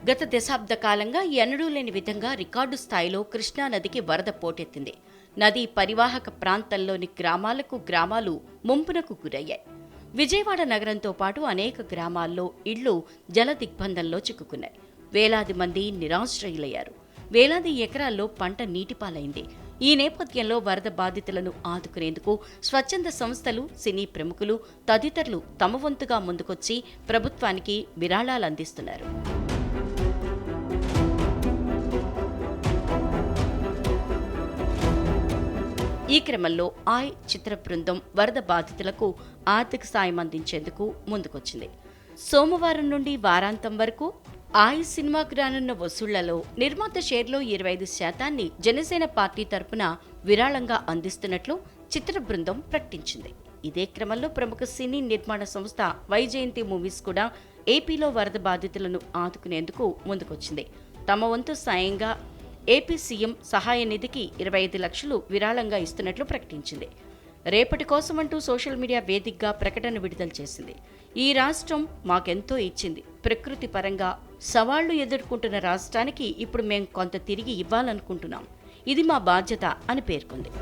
గత దశాబ్ద కాలంగా ఎన్నడూ లేని విధంగా రికార్డు స్థాయిలో కృష్ణానదికి వరద పోటెత్తింది. నదీ పరివాహక ప్రాంతంలోని గ్రామాలు ముంపునకు గురయ్యాయి. విజయవాడ నగరంతో పాటు అనేక గ్రామాల్లో ఇళ్లు జల దిగ్బంధంలో చిక్కుకున్నాయి. వేలాది మంది నిరాశ్రయులయ్యారు. వేలాది ఎకరాల్లో పంట నీటిపాలైంది. ఈ నేపథ్యంలో వరద బాధితులను ఆదుకునేందుకు స్వచ్ఛంద సంస్థలు, సినీ ప్రముఖులు తదితరులు తమ వంతుగా ముందుకొచ్చి ప్రభుత్వానికి విరాళాలు అందిస్తున్నారు. ఈ క్రమంలో ఆయ్ చిత్ర బృందం వరద బాధితులకు ఆర్థిక సాయం అందించేందుకు ముందుకొచ్చింది. సోమవారం నుండి వారాంతం వరకు ఆయ్ సినిమాకు రానున్న వసూళ్లలో నిర్మాత షేర్లో 25% జనసేన పార్టీ తరపున విరాళంగా అందిస్తున్నట్లు చిత్ర బృందం ప్రకటించింది. ఇదే క్రమంలో ప్రముఖ సినీ నిర్మాణ సంస్థ వైజయంతి మూవీస్ కూడా ఏపీలో వరద బాధితులను ఆదుకునేందుకు ముందుకొచ్చింది. తమ వంతు సాయంగా ఏపీ సీఎం సహాయ నిధికి 25 లక్షలు విరాళంగా ఇస్తున్నట్లు ప్రకటించింది. రేపటి కోసమంటూ సోషల్ మీడియా వేదికగా ప్రకటన విడుదల చేసింది. ఈ రాష్ట్రం మాకెంతో ఇచ్చింది. ప్రకృతి పరంగా సవాళ్లు ఎదుర్కొంటున్న రాష్ట్రానికి ఇప్పుడు మేం కొంత తిరిగి ఇవ్వాలనుకుంటున్నాం. ఇది మా బాధ్యత అని పేర్కొంది.